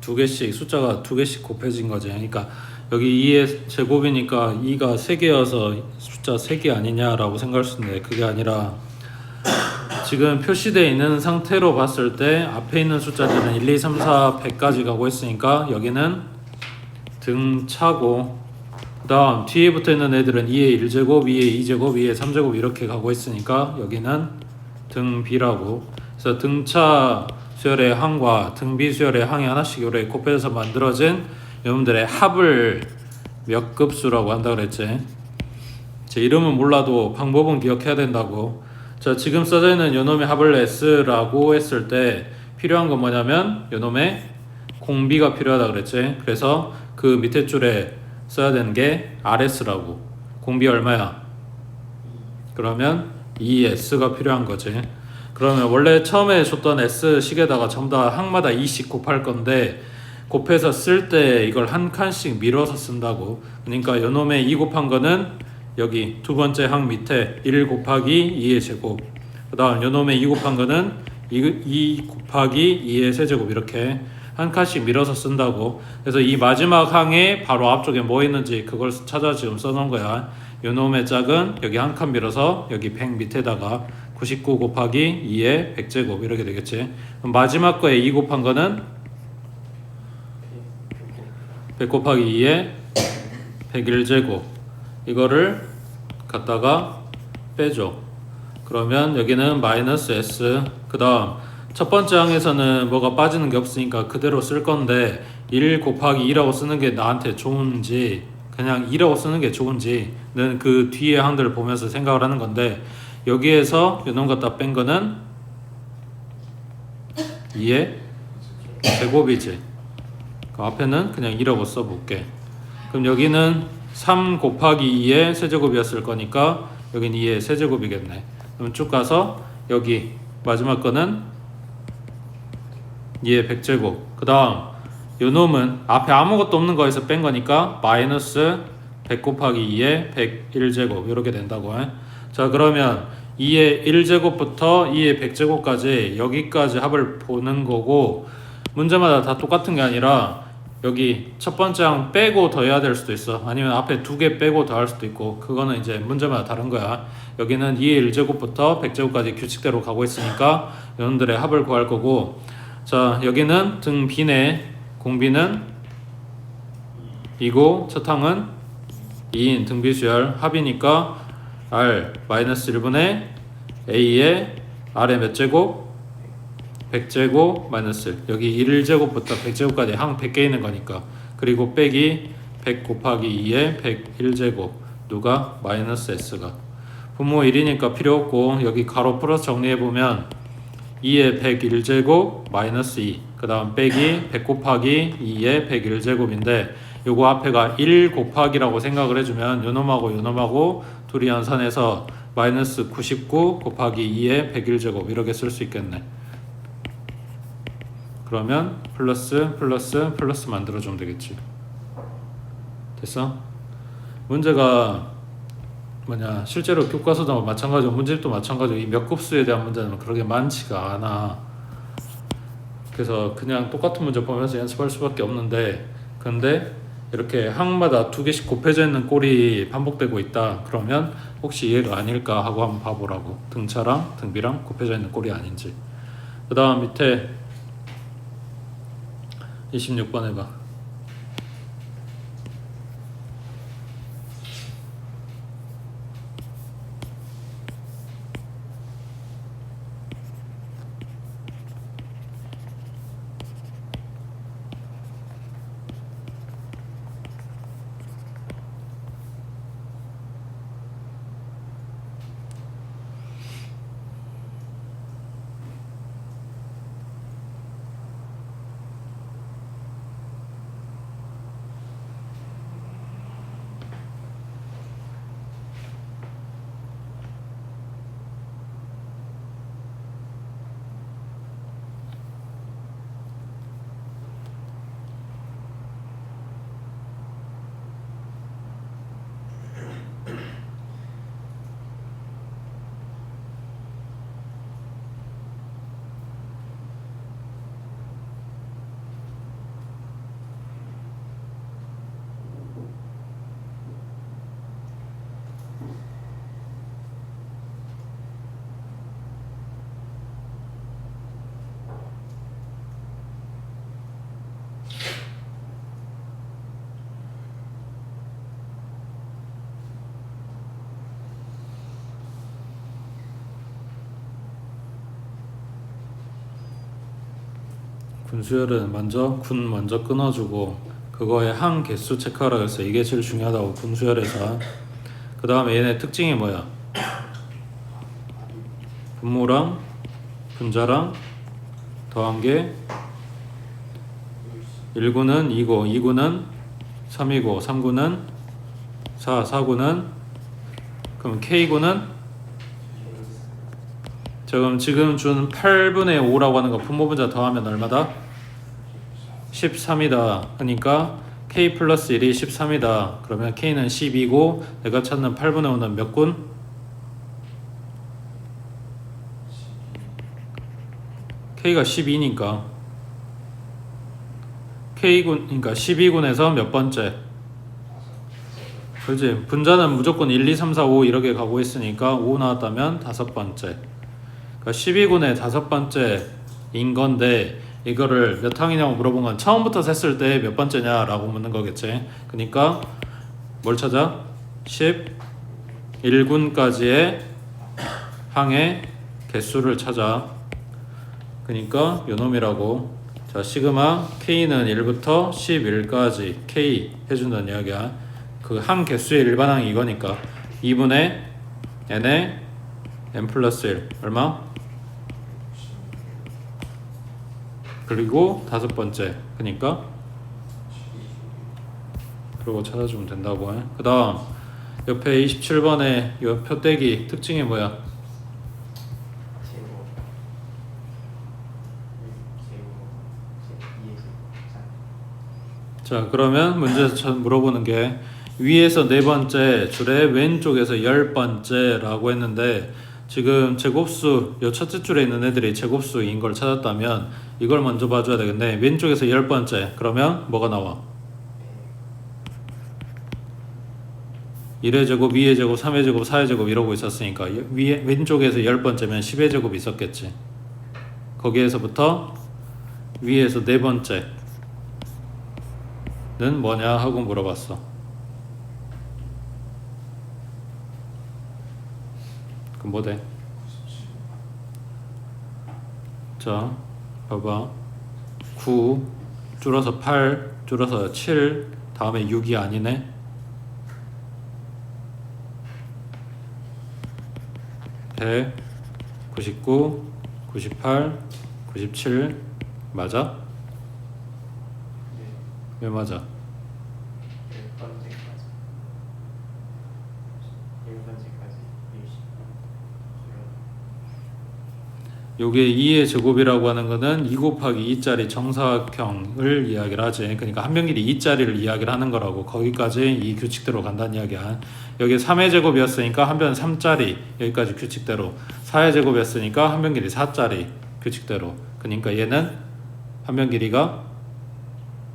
두 개씩 숫자가 두 개씩 곱해진 거지. 그러니까 여기 2의 제곱이니까 2가 3개여서 숫자 3개 아니냐라고 생각할 수 있는데 그게 아니라 지금 표시되어 있는 상태로 봤을 때 앞에 있는 숫자들은 1, 2, 3, 4, 100까지 가고 있으니까 여기는 등차고, 그 다음 뒤에 붙어 있는 애들은 2의 1제곱, 2의 2제곱, 2의 3제곱 이렇게 가고 있으니까 여기는 등비라고. 그래서 등차 수열의 항과 등비 수열의 항이 하나씩 이렇게 곱해져서 만들어진 여러분들의 합을 몇 급수라고 한다 그랬지. 제 이름은 몰라도 방법은 기억해야 된다고. 자, 지금 써져 있는 요놈의 합을 S라고 했을 때 필요한 건 뭐냐면 요놈의 공비가 필요하다 그랬지. 그래서 그 밑에 줄에 써야 되는 게 RS라고. 공비 얼마야? 그러면 2S가 필요한 거지. 그러면 원래 처음에 줬던 S식에다가 전부 다 항마다 2씩 곱할 건데 곱해서 쓸 때 이걸 한 칸씩 밀어서 쓴다고. 그러니까 요놈의 2 곱한 거는 여기 두 번째 항 밑에 1 곱하기 2의 제곱, 그 다음 요놈의 2 곱한 거는 2 곱하기 2의 세제곱 이렇게 한 칸씩 밀어서 쓴다고. 그래서 이 마지막 항에 바로 앞쪽에 뭐 있는지 그걸 찾아 지금 써놓은 거야. 요놈의 짝은 여기 한 칸 밀어서 여기 100 밑에다가 99 곱하기 2의 100제곱 이렇게 되겠지. 그럼 마지막 거에 2 곱한 거는 100 곱하기 2의 101제곱 이거를 갖다가 빼줘. 그러면 여기는 마이너스 S. 그 다음 첫 번째 항에서는 뭐가 빠지는 게 없으니까 그대로 쓸 건데 1 곱하기 2라고 쓰는 게 나한테 좋은지 그냥 2라고 쓰는 게 좋은지는 그 뒤에 항들을 보면서 생각을 하는 건데 여기에서 요놈 갖다 뺀 거는 2의 제곱이지. 그 앞에는 그냥 2라고 써볼게. 그럼 여기는 3 곱하기 2의 세제곱이었을 거니까 여긴 2의 세제곱이겠네. 그럼 쭉 가서 여기 마지막 거는 2의 100제곱. 그 다음 요놈은 앞에 아무것도 없는 거에서 뺀 거니까 마이너스 100 곱하기 2의 101제곱 이렇게 된다고. 자, 그러면 2의 1제곱부터 2의 100제곱까지 여기까지 합을 보는 거고, 문제마다 다 똑같은 게 아니라 여기 첫 번째 항 빼고 더해야 될 수도 있어. 아니면 앞에 두 개 빼고 더할 수도 있고, 그거는 이제 문제마다 다른 거야. 여기는 2의 1제곱부터 100제곱까지 규칙대로 가고 있으니까 여러분들의 합을 구할 거고, 자, 여기는 등 B네. 공비는 2고 첫 항은 2인 등비수열 합이니까 R 마이너스 1분의 A의 R의 몇 제곱? 100제곱 마이너스 여기 1제곱부터 100제곱까지 항 100개 있는 거니까, 그리고 빼기 100 곱하기 2의 101제곱 누가? 마이너스 S가. 분모 1이니까 필요 없고 여기 가로 플러스 정리해보면 2의 101제곱 마이너스 2, 그 다음 빼기 100 곱하기 2의 101제곱인데 요거 앞에가 1 곱하기라고 생각을 해주면 요놈하고 요놈하고 둘이 연산해서 마이너스 99 곱하기 2의 101제곱 이렇게 쓸 수 있겠네. 그러면 플러스 플러스 플러스 만들어주면 되겠지. 됐어? 문제가 뭐냐, 실제로 교과서도 마찬가지고 문제집도 마찬가지고 이 몇 급수에 대한 문제는 그렇게 많지가 않아. 그래서 그냥 똑같은 문제 보면서 연습할 수밖에 없는데, 근데 이렇게 항마다 두 개씩 곱해져 있는 꼴이 반복되고 있다 그러면 혹시 얘가 아닐까 하고 한번 봐보라고. 등차랑 등비랑 곱해져 있는 꼴이 아닌지. 그 다음 밑에 26번 해봐. 군수열은 먼저 군 먼저 끊어주고 그거의 항 개수 체크하라 그랬어. 이게 제일 중요하다고 군수열에서. 그 다음에 얘네 특징이 뭐야? 분모랑 분자랑 더한 게 1구는 2고 2구는 3이고 3구는 4, 4구는 그럼 K구는 지금 준 8분의 5라고 하는 거 분모분자 더하면 얼마다? 13이다. 그러니까 K 플러스 1이 13이다. 그러면 K는 12고 내가 찾는 8분의 5는 몇 군? K가 12니까 K군, 그러니까 12군에서 몇 번째? 그렇지. 분자는 무조건 1, 2, 3, 4, 5 이렇게 가고 있으니까 5 나왔다면 다섯 번째. 그러니까 12군의 다섯 번째인 건데 이거를 몇 항이냐고 물어본 건 처음부터 셌을 때 몇 번째냐 라고 묻는 거겠지. 그러니까 뭘 찾아? 11군까지의 항의 개수를 찾아. 그러니까 요놈이라고. 자, 시그마 K는 1부터 11까지 K 해준다는 이야기야. 그 항 개수의 일반항이 이거니까 2분의 n의 n 플러스 1 얼마? 그리고 다섯 번째. 그러니까 그러고 찾아주면 된다고. 그 다음 옆에 27번에 이 표떼기 특징이 뭐야? 자, 그러면 문제에서 물어보는 게 위에서 네 번째 줄에 왼쪽에서 열 번째라고 했는데 지금 제곱수 요 첫째 줄에 있는 애들이 제곱수인 걸 찾았다면 이걸 먼저 봐줘야 되겠네. 왼쪽에서 열 번째 그러면 뭐가 나와? 1의 제곱, 2의 제곱, 3의 제곱, 4의 제곱 이러고 있었으니까 위에 왼쪽에서 열 번째면 10의 제곱이 있었겠지. 거기에서부터 위에서 네 번째는 뭐냐 하고 물어봤어. 그럼 뭐 돼? 자, 봐봐. 9 줄어서 8 줄어서 7 다음에 6이 아니네. 100 99 98 97 맞아? 왜 맞아? 요게 2의 제곱이라고 하는 거는 2 곱하기 2짜리 정사각형을 이야기를 하지. 그러니까 한 변길이 2짜리를 이야기를 하는 거라고. 거기까지 이 규칙대로 간다는 이야기야. 여기 3의 제곱이었으니까 한 변은 3짜리 여기까지 규칙대로. 4의 제곱이었으니까 한 변길이 4짜리 규칙대로. 그러니까 얘는 한 변길이가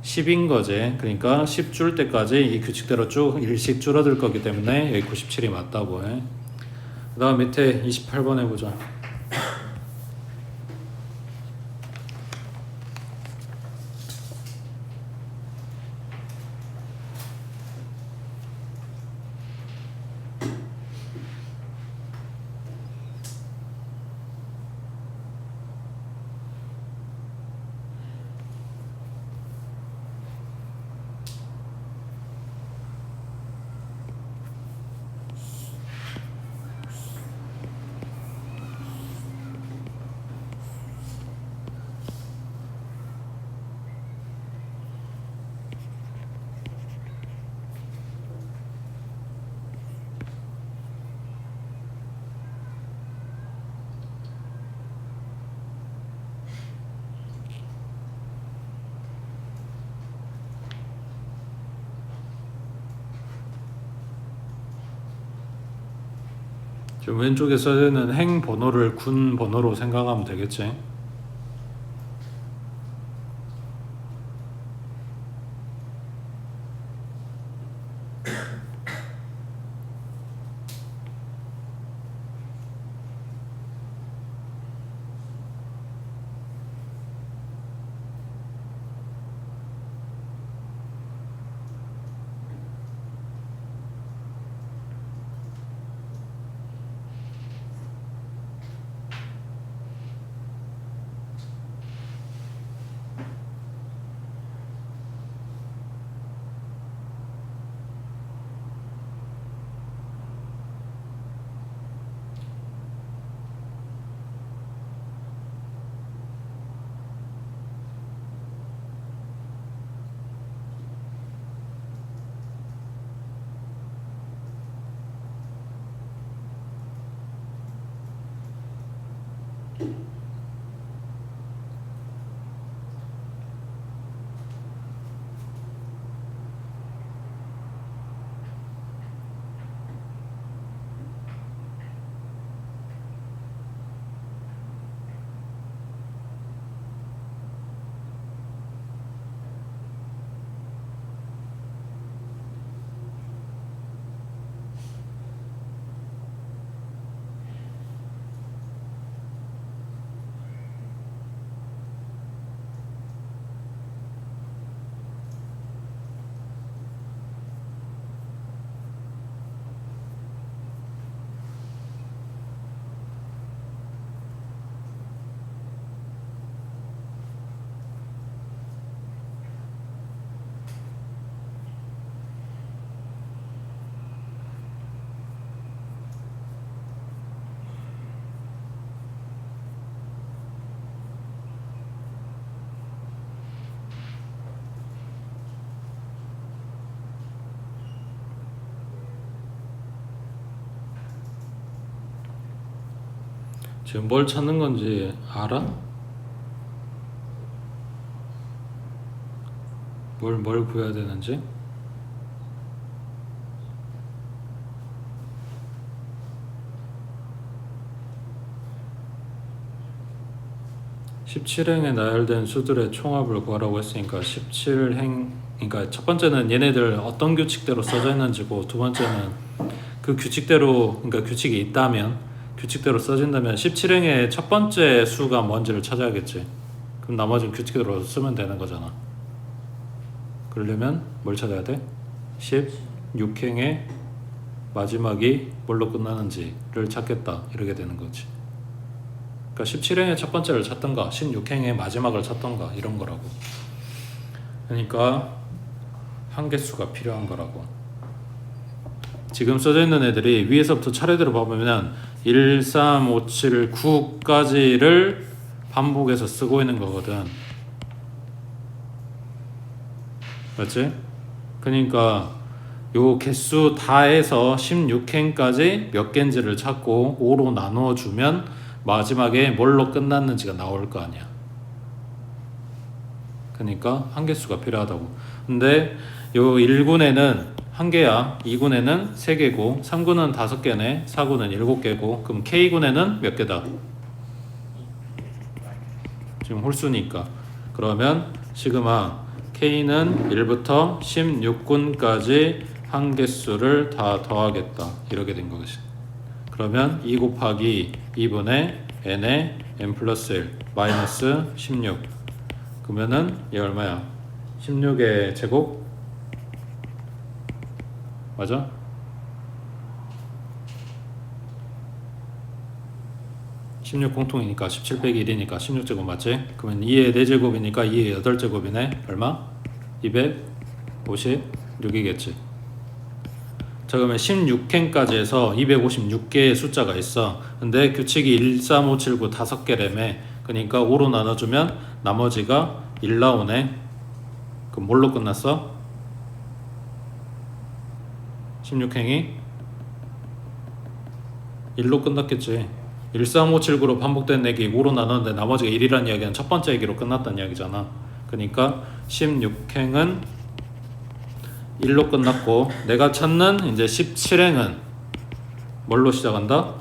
10인 거지. 그러니까 10 줄 때까지 이 규칙대로 쭉 일씩 줄어들 거기 때문에 여기 97이 맞다고 해. 그 다음 밑에 28번 해보자. 지금 왼쪽에 써있는 행 번호를 군 번호로 생각하면 되겠지. 지금 뭘 찾는 건지 알아? 뭘 구해야 되는지? (17행에) 나열된 수들의 총합을 구하라고 했으니까 17행, 그러니까 첫 번째는 얘네들 어떤 규칙대로 써져 있는지고, 두 번째는 그 규칙대로, 그러니까 규칙이 있다면, 규칙대로 써진다면 17행의 첫 번째 수가 뭔지를 찾아야겠지. 그럼 나머지는 규칙대로 쓰면 되는 거잖아. 그러려면 뭘 찾아야 돼? 16행의 마지막이 뭘로 끝나는지를 찾겠다, 이렇게 되는 거지. 그러니까 17행의 첫 번째를 찾던가 16행의 마지막을 찾던가 이런 거라고. 그러니까 한 개수가 필요한 거라고. 지금 써져 있는 애들이 위에서부터 차례대로 봐보면 1, 3, 5, 7, 9까지를 반복해서 쓰고 있는 거거든. 맞지? 그러니까 요 개수 다 해서 16행까지 몇 개인지를 찾고 5로 나누어 주면 마지막에 뭘로 끝났는지가 나올 거 아니야. 그러니까 한 개수가 필요하다고. 근데 요 1군에는 한 개야, 2군에는 3개고, 3군은 5개네, 4군은 7개고, 그럼 K군에는 몇 개다? 지금 홀수니까. 그러면 시그마 K는 1부터 16군까지 한 개수를 다 더하겠다, 이렇게 된 것이지. 그러면 2 곱하기 2분의 n의 n 플러스 1 마이너스 16. 그러면은 얘 얼마야? 16의 제곱? 맞아? (16) 공통이니까 17 빼기 1이니까 16제곱 맞지? 그러면 2의 4제곱이니까 2의 8제곱이네. 얼마? 256이겠지. 자, 그러면 16행까지 해서 256개의 숫자가 있어. 근데 규칙이 1, 3, 5, 7, 9 5개라며. 그러니까 5로 나눠주면 나머지가 1 나오네. 그럼 뭘로 끝났어? 16행이 1로 끝났겠지. 1, 3, 5, 7, 9로 반복된 얘기 5로 나눴는데 나머지가 1이라는 이야기는 첫 번째 얘기로 끝났다는 이야기잖아. 그러니까 16행은 1로 끝났고, 내가 찾는 이제 17행은 뭘로 시작한다?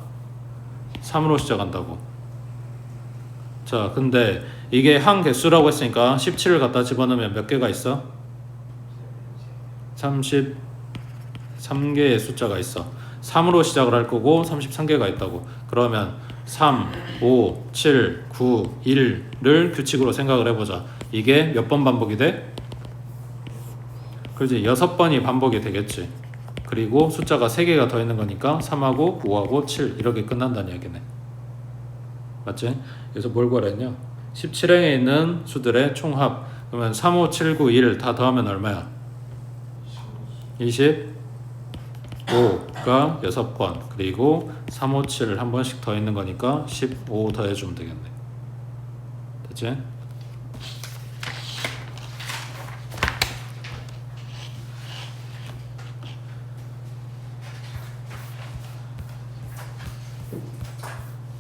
3으로 시작한다고. 자, 근데 이게 한 개수라고 했으니까 17을 갖다 집어넣으면 몇 개가 있어? 33개의 숫자가 있어. 3으로 시작을 할 거고 33개가 있다고. 그러면 3, 5, 7, 9, 1을 규칙으로 생각을 해보자. 이게 몇 번 반복이 돼? 그렇지, 6번이 반복이 되겠지. 그리고 숫자가 3개가 더 있는 거니까 3하고 5하고 7 이렇게 끝난다는 이야기네. 맞지? 그래서 뭘 구하랬냐? 17행에 있는 수들의 총합. 그러면 3, 5, 7, 9, 1 다 더하면 얼마야? 25가 6번. 그리고 3, 5, 7을 한 번씩 더 있는 거니까 15 더해주면 되겠네. 됐지?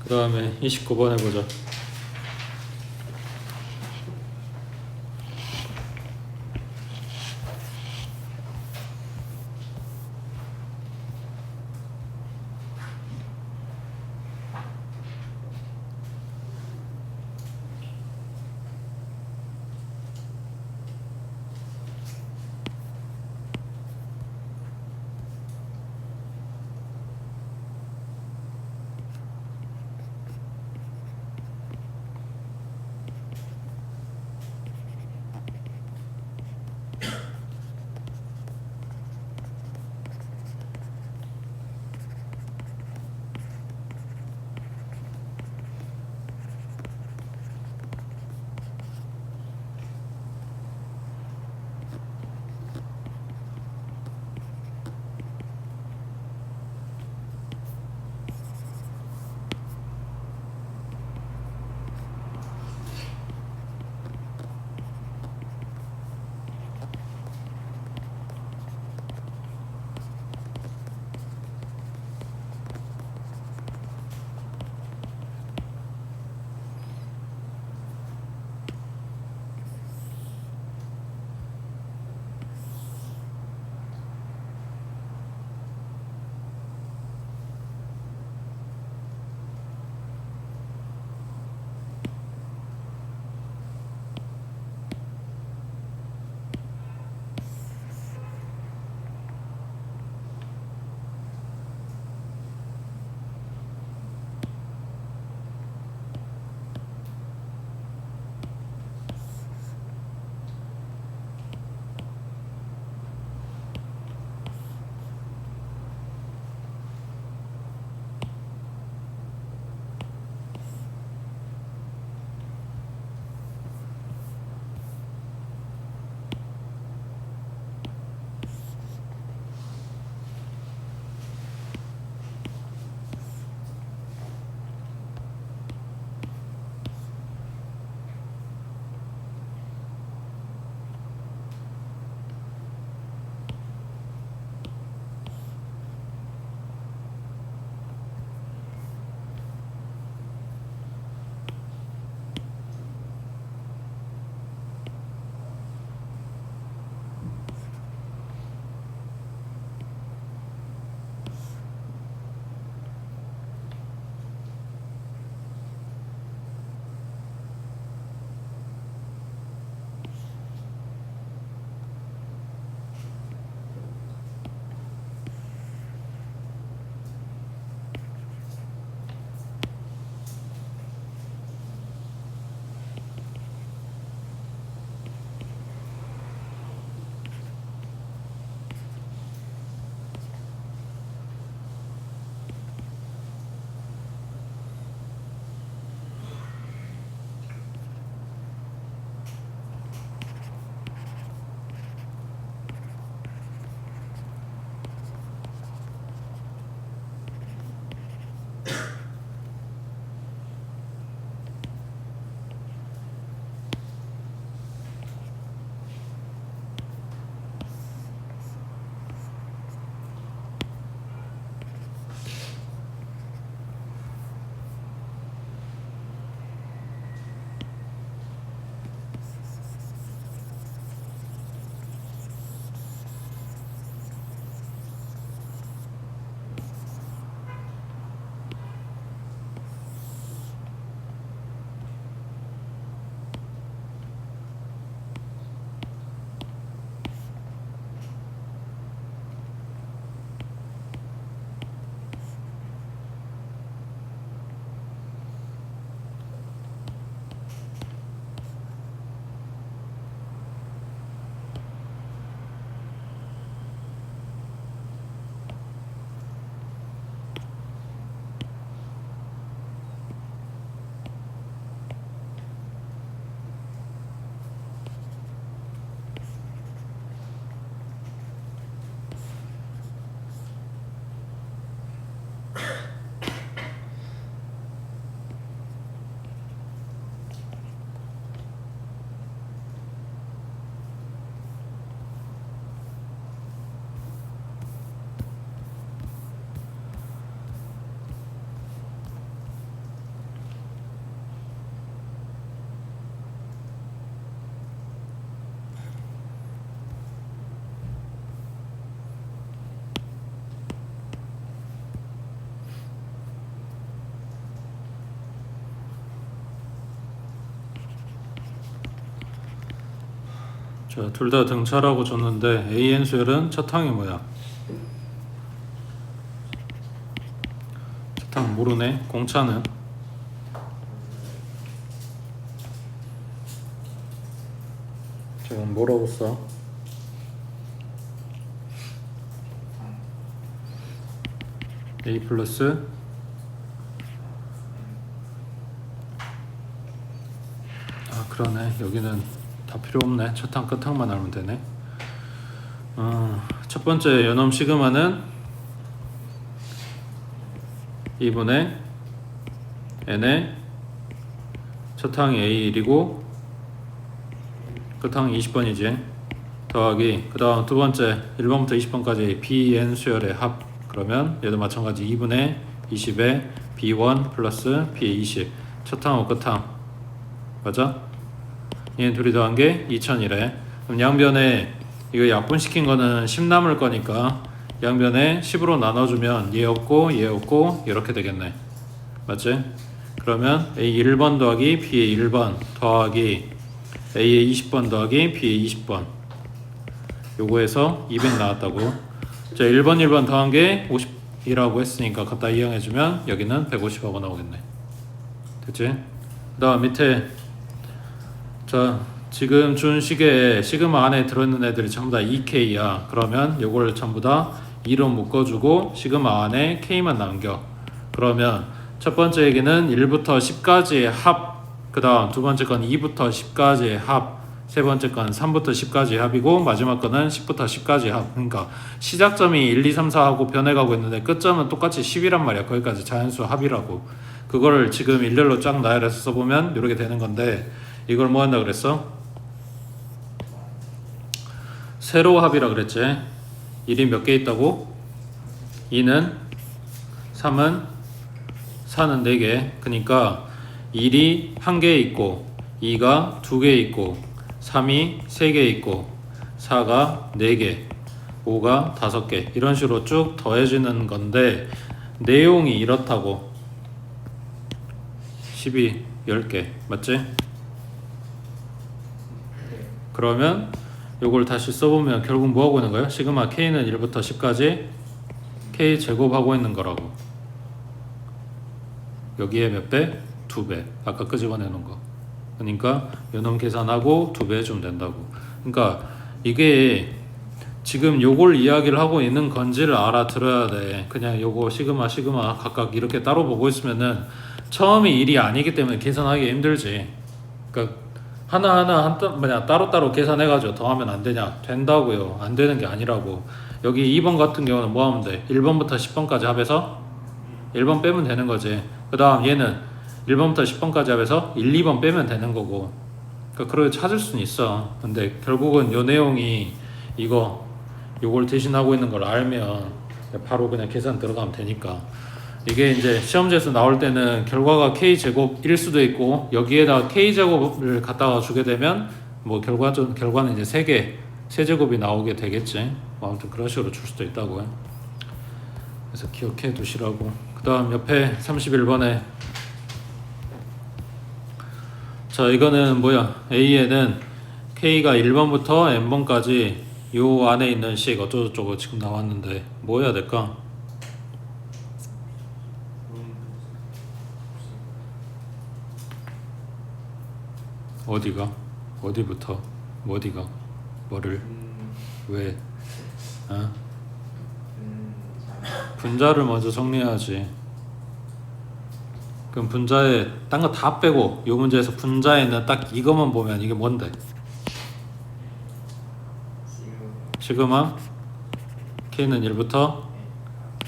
그 다음에 29번 해보자. 자, 둘 다 등차라고 줬는데 AN 수열은 첫 항이 뭐야? 첫 항 모르네. 공차는 지금 뭐라고 써? A 플러스 그러네. 여기는 다 필요 없네. 첫항 끝항만 알면 되네. 첫 번째 연놈 시그마는 2분의 n의 첫항이 A1이고 끝항이 20번이지. 더하기 그 다음 두 번째 1번부터 20번까지 BN 수열의 합. 그러면 얘도 마찬가지 2분의 20의 B1 플러스 B20 첫항하고 끝항 맞아? 얘는 둘이 더한 게 2000이래. 그럼 양변에 이거 약분시킨 거는 10 남을 거니까 양변에 10으로 나눠주면 얘 없고 얘 없고 이렇게 되겠네. 맞지? 그러면 A 1번 더하기 B의 1번 더하기 A의 20번 더하기 B의 20번 요거에서 200 나왔다고. 자 1번 더한 게 50이라고 했으니까 갖다 이용해주면 여기는 150하고 나오겠네. 됐지? 그 다음 밑에 자 지금 준 시계에 시그마 안에 들어있는 애들이 전부 다 2K야. 그러면 요걸 전부 다 2로 묶어주고 시그마 안에 K만 남겨. 그러면 첫 번째 얘기는 1부터 10까지의 합, 그 다음 두 번째 건 2부터 10까지의 합, 세 번째 건 3부터 10까지의 합이고 마지막 거는 10부터 10까지의 합. 그러니까 시작점이 1, 2, 3, 4하고 변해가고 있는데 끝점은 똑같이 10이란 말이야. 거기까지 자연수 합이라고. 그거를 지금 일렬로 쫙 나열해서 써보면 이렇게 되는 건데 이걸 뭐 한다 그랬어? 세로 합이라 그랬지. 1이 몇 개 있다고? 2는 3은 4는 4개. 그러니까 1이 1개 있고 2가 2개 있고 3이 3개 있고 4가 4개 5가 5개 이런 식으로 쭉 더해지는 건데 내용이 이렇다고. 12, 10개 맞지? 그러면 요걸 다시 써보면 결국 뭐 하고 있는 거예요? 시그마 K는 1부터 10까지 K 제곱하고 있는 거라고. 여기에 몇 배? 2배. 아까 끄집어내는 거. 그러니까 요놈 계산하고 2배 해주면 된다고. 그러니까 이게 지금 요걸 이야기를 하고 있는 건지를 알아들어야 돼. 그냥 요거 시그마 각각 이렇게 따로 보고 있으면은 처음이 1이 아니기 때문에 계산하기 힘들지. 그러니까 하나하나 따로따로 계산해가지고 더하면 안 되냐? 된다고요. 안 되는 게 아니라고. 여기 2번 같은 경우는 뭐 하면 돼? 1번부터 10번까지 합해서 1번 빼면 되는 거지. 그 다음 얘는 1번부터 10번까지 합해서 1, 2번 빼면 되는 거고. 그러니까 그렇게 찾을 수는 있어. 근데 결국은 요 내용이 요걸 대신하고 있는 걸 알면 바로 그냥 계산 들어가면 되니까. 이게 이제 시험지에서 나올 때는 결과가 K제곱일 수도 있고 여기에다 K제곱을 갖다가 주게 되면 뭐 결과는 이제 세제곱이 나오게 되겠지. 아무튼 그런 식으로 줄 수도 있다고요. 그래서 기억해 두시라고. 그 다음 옆에 31번에 자 이거는 뭐야? A에는 K가 1번부터 N번까지 요 안에 있는 식 어쩌고저쩌고 지금 나왔는데 뭐 해야 될까? 어디가? 어디부터? 어디가? 뭐를? 왜? 어? 분자를 먼저 정리해야지. 그럼 분자에 딴 거 다 빼고 요 문제에서 분자에는 딱 이것만 보면 이게 뭔데? 시그마 K는 1부터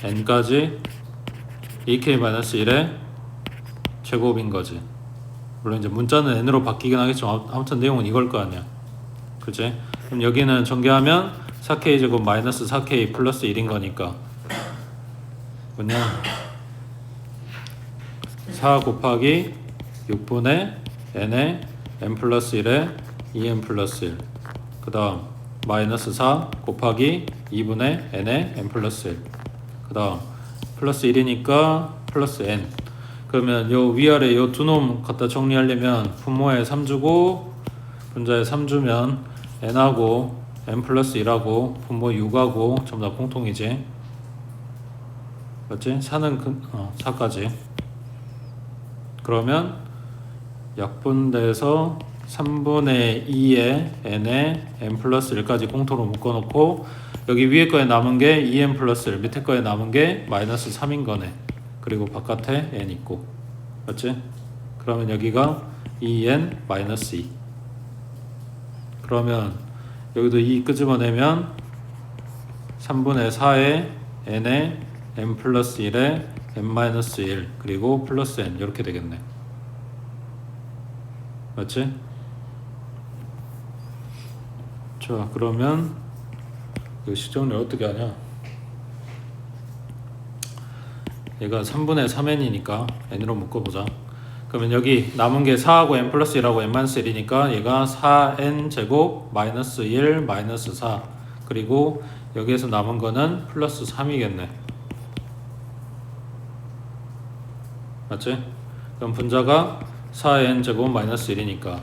N까지 2K-1의 제곱인 거지. 물론 이제 문자는 n으로 바뀌긴 하겠지만 아무튼 내용은 이걸 거 아니야. 그치? 그럼 여기는 전개하면 4k 제곱 마이너스 4k 플러스 1인 거니까 그냥 4 곱하기 6분의 n의 n 플러스 1에 2n 플러스 1 그 다음 마이너스 4 곱하기 2분의 n의 n 플러스 1 그 다음 플러스 1이니까 플러스 n. 그러면 요 위아래 요 두 놈 갖다 정리하려면 분모에 3 주고 분자에 3 주면 n하고 n 플러스 1하고 분모 6하고 전부 다 공통이지. 맞지? 4까지. 그러면 약분돼서 3분의 2에 n에 n 플러스 1까지 공통으로 묶어놓고 여기 위에 거에 남은 게 2n 플러스 1, 밑에 거에 남은 게 마이너스 3인 거네. 그리고 바깥에 n 있고. 맞지? 그러면 여기가 2n 마이너스 2. 그러면 여기도 2 끄집어내면 3분의 4에 n에 n 플러스 1에 n 마이너스 1 그리고 플러스 n 이렇게 되겠네. 맞지? 자, 그러면 이 식정리 어떻게 하냐? 얘가 3분의 3n이니까 n으로 묶어보자. 그러면 여기 남은 게 4하고 n 플러스 1하고 n 마이너스 1이니까 얘가 4n 제곱 마이너스 1 마이너스 4 그리고 여기에서 남은 거는 플러스 3이겠네. 맞지? 그럼 분자가 4n 제곱 마이너스 1이니까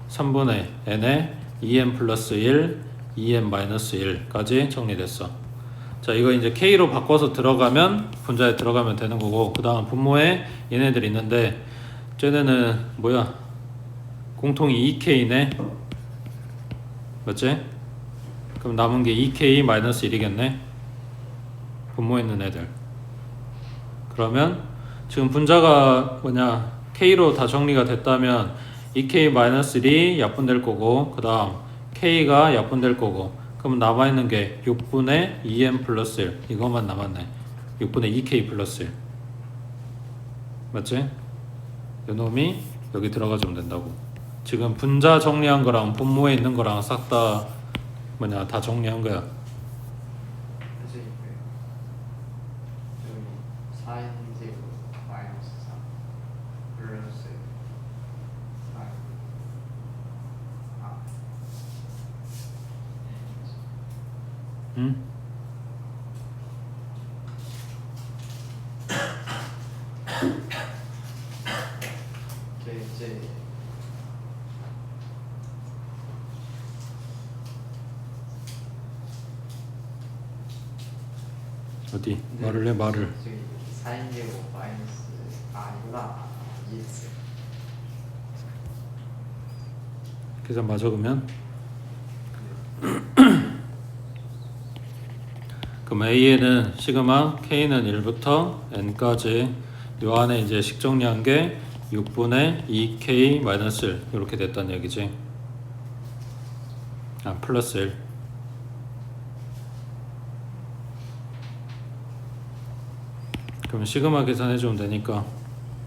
3분의 n에 2n 플러스 1, 2n 마이너스 1까지 정리됐어. 자, 이거 이제 k로 바꿔서 들어가면 분자에 들어가면 되는 거고, 그 다음 분모에 얘네들이 있는데 쟤네는 뭐야? 공통이 2k네. 맞지? 그럼 남은 게 2k 마이너스 1이겠네. 분모에 있는 애들. 그러면 지금 분자가 뭐냐? k로 다 정리가 됐다면 2k 마이너스 1이 약분될 거고, 그 다음 k가 약분될 거고, 그럼 남아있는 게 6분의 2n 플러스 1 이것만 남았네. 6분의 2k 플러스 1 맞지? 요놈이 여기 들어가주면 된다고. 지금 분자 정리한 거랑 분모에 있는 거랑 싹 다 뭐냐 다 정리한 거야. 선생님, 저기 4n 제곱 마이너스 3 플러스 4. 응? 이제 어디? 말을 해 말을. 저기 4n 제곱 마이너스 이거다. EX. 계산 맞아 그러면? 그럼 A에는 시그마 K는 1부터 N까지 요 안에 이제 식정리한 게 6분의 2K 마이너스 1 이렇게 됐다는 얘기지. 플러스 1. 그럼 시그마 계산해주면 되니까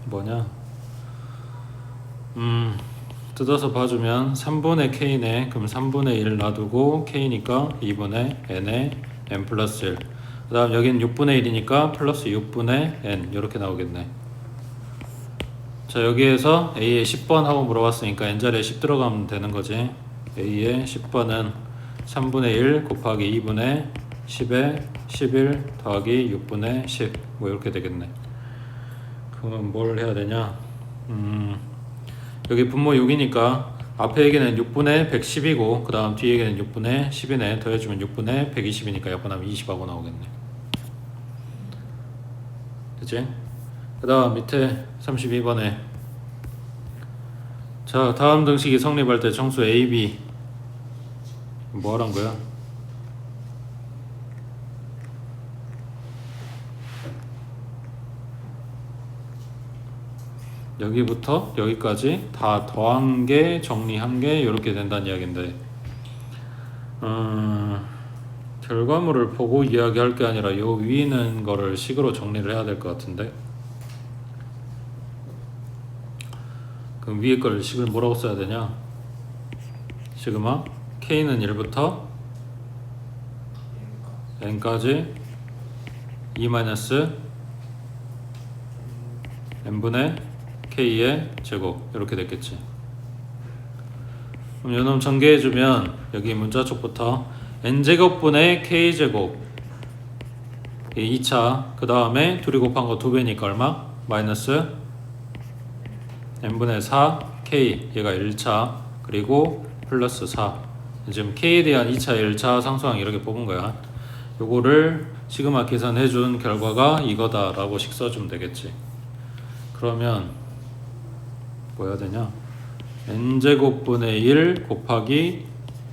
뭐냐? 뜯어서 봐주면 3분의 K네. 그럼 3분의 1 놔두고 K니까 2분의 N에 n 플러스 1. 그 다음 여기는 6분의 1이니까 플러스 6분의 n 이렇게 나오겠네. 자, 여기에서 A에 10번 하고 물어봤으니까 n자리에 10 들어가면 되는 거지. A에 10번은 3분의 1 곱하기 2분의 10에 11 더하기 6분의 10 뭐 이렇게 되겠네. 그러면 뭘 해야 되냐? 여기 분모 6이니까 앞에 얘기는 6분의 110이고 그 다음 뒤에 얘기는 6분의 10이네. 더해주면 6분의 120이니까 약분하면 20하고 나오겠네. 그치? 그 다음 밑에 32번에 자, 다음 등식이 성립할 때 정수 A, B 뭐 하란 거야? 여기부터 여기까지 다 더한 게 정리한 게 이렇게 된다는 이야기인데 결과물을 보고 이야기할 게 아니라 요 위에 있는 거를 식으로 정리를 해야 될 것 같은데 그럼 위에 걸 식을 뭐라고 써야 되냐? 시그마 K는 1부터 N까지 2-N분의 K의 제곱 이렇게 됐겠지. 그럼 요놈 전개해주면 여기 문자 쪽부터 N제곱분의 K제곱 2차 그 다음에 둘이 곱한 거 2배니까 얼마? 마이너스 N분의 4 K 얘가 1차 그리고 플러스 4 지금 K에 대한 2차, 1차 상수항 이렇게 뽑은 거야. 요거를 시그마 계산해 준 결과가 이거다 라고 식 써주면 되겠지. 그러면 뭐 해야 되냐? n제곱분의 1 곱하기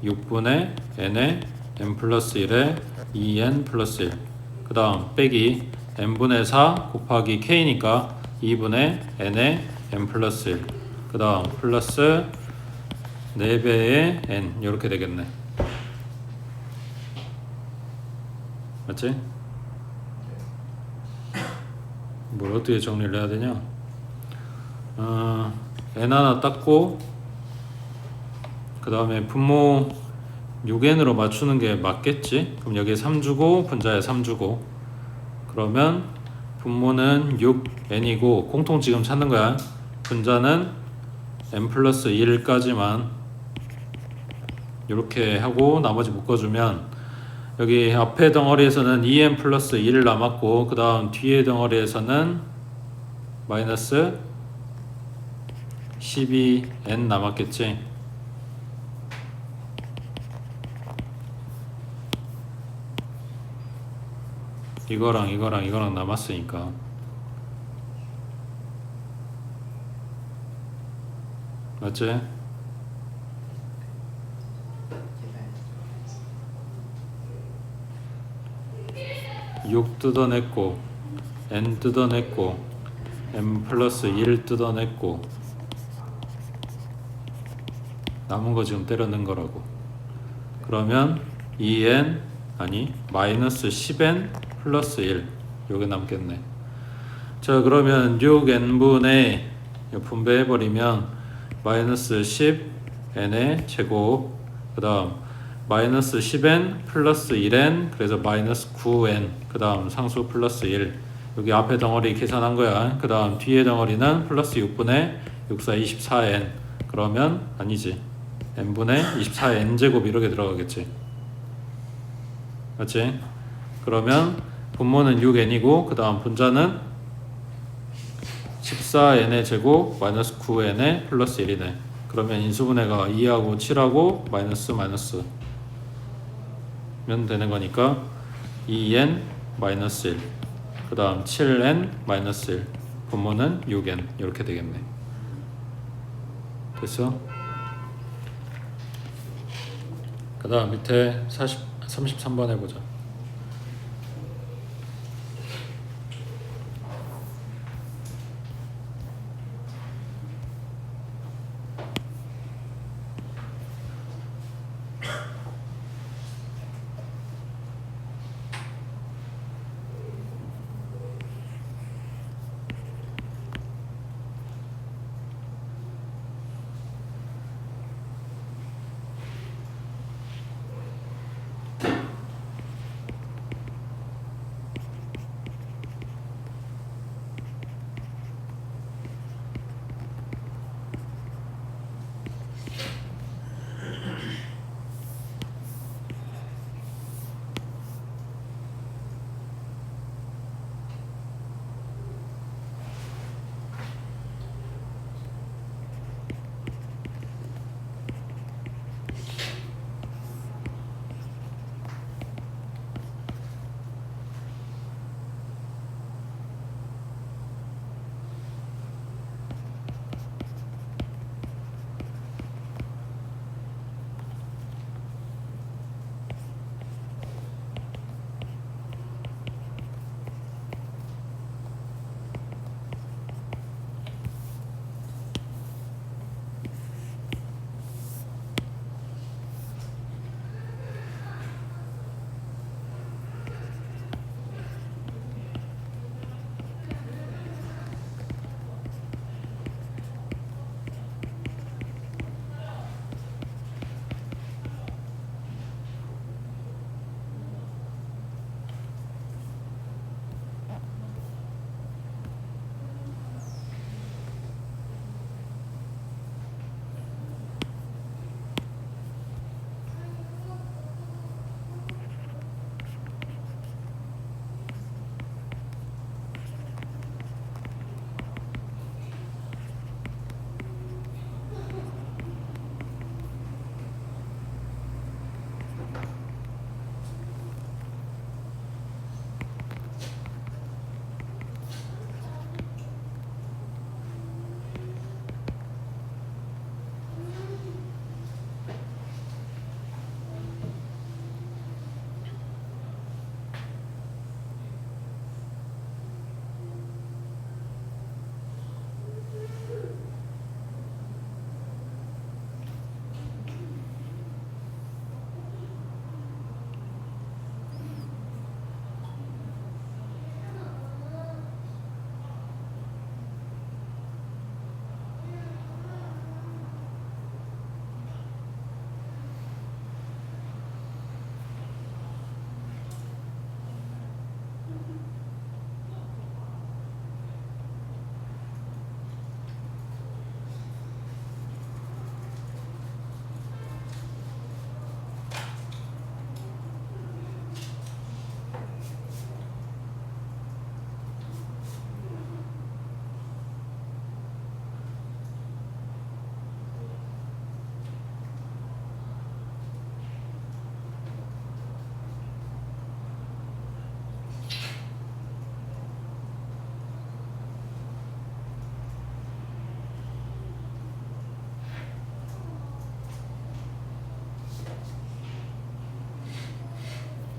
6분의 n의 n 플러스 1에 2n 플러스 1. 그 다음 빼기 n분의 4 곱하기 k니까 2분의 n의 n 플러스 1. 그 다음 플러스 4배의 n 이렇게 되겠네. 맞지? 뭘 어떻게 정리를 해야 되냐? n 하나 땄고 그 다음에 분모 6n으로 맞추는 게 맞겠지? 그럼 여기에 3 주고 분자에 3 주고 그러면 분모는 6n이고 공통 지금 찾는 거야. 분자는 n 플러스 1까지만 이렇게 하고 나머지 묶어주면 여기 앞에 덩어리에서는 2n 플러스 1 남았고 그 다음 뒤에 덩어리에서는 마이너스 12n 남았겠지. 이거랑 남았으니까 맞지? 계산해. 6 뜯어냈고 n 뜯어냈고 n 플러스 1 뜯어냈고 남은 거 지금 때려 넣은 거라고. 그러면 2n 아니 마이너스 10n 플러스 1 요게 남겠네. 자 그러면 6n분의 분배해버리면 마이너스 10n의 제곱 그 다음 마이너스 10n 플러스 1n 그래서 마이너스 9n 그 다음 상수 플러스 1 여기 앞에 덩어리 계산한 거야. 그 다음 뒤에 덩어리는 플러스 6분의 64 24n 그러면 아니지 n분의 24n 제곱 이렇게 들어가겠지. 맞지? 그러면 분모는 6n이고 그 다음 분자는 14n의 제곱 마이너스 9n의 플러스 1이네. 그러면 인수분해가 2하고 7하고 마이너스 면 되는 거니까 2n 마이너스 1 그 다음 7n 마이너스 1 분모는 6n 이렇게 되겠네. 됐어? 그 다음 밑에 33번 해보자.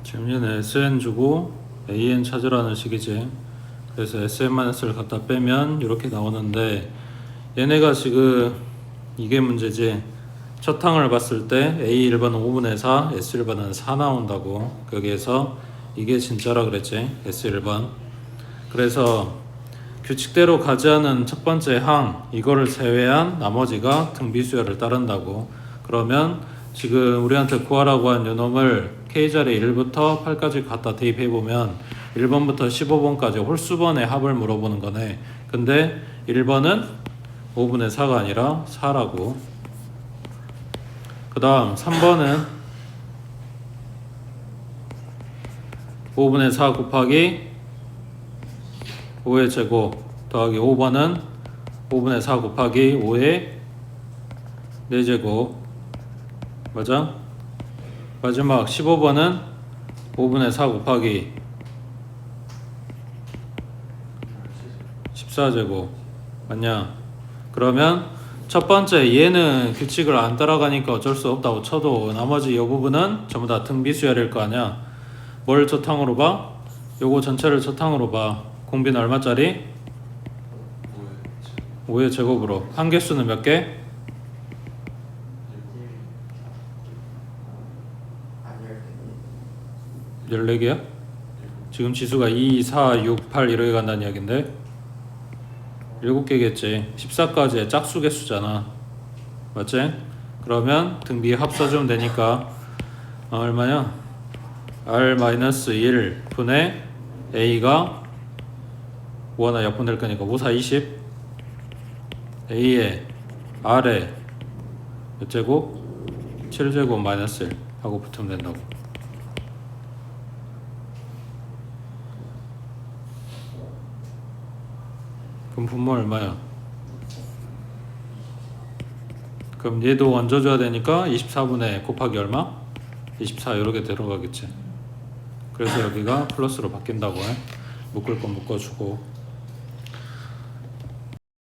지금 얘는 SN 주고 AN 찾으라는 식이지. 그래서 SN-를 갖다 빼면 이렇게 나오는데 얘네가 지금 이게 문제지. 첫 항을 봤을 때 A1번은 5분의 4, S1번은 4 나온다고. 여기에서 이게 진짜라 그랬지. S1번. 그래서 규칙대로 가지 않은 첫 번째 항 이거를 제외한 나머지가 등비수열을 따른다고. 그러면 지금 우리한테 구하라고 한 요놈을 K자리 1부터 8까지 갖다 대입해보면 1번부터 15번까지 홀수번의 합을 물어보는 거네. 근데 1번은 5분의 4가 아니라 4라고. 그 다음 3번은 5분의 4 곱하기 5의 제곱 더하기 5번은 5분의 4 곱하기 5의 4제곱 맞아? 마지막 15번은 5분의 4 곱하기 14제곱 맞냐? 그러면 첫 번째 얘는 규칙을 안 따라가니까 어쩔 수 없다고 쳐도 나머지 이 부분은 전부 다 등비수열일 거 아니야. 뭘 저탕으로 봐? 요거 전체를 저탕으로 봐. 공비는 얼마짜리? 5의 제곱으로. 한 개수는 몇 개? 안 14개야? 지금 지수가 2, 4, 6, 8 이렇게 간다는 이야기인데 7개겠지. 14까지의 짝수 개수잖아. 맞지? 그러면 등비 합쳐주면 되니까 얼마냐? R-1 분의 A가 5 하나 약분될 거니까 5, 4, 20 A에 R에 몇 제곱? 7제곱 마이너스 1 하고 붙으면 된다고. 그럼 분모 얼마야? 그럼 얘도 얹어줘야 되니까 24분의 곱하기 얼마? 24 이렇게 들어가겠지. 그래서 여기가 플러스로 바뀐다고 해. 묶을 건 묶어주고.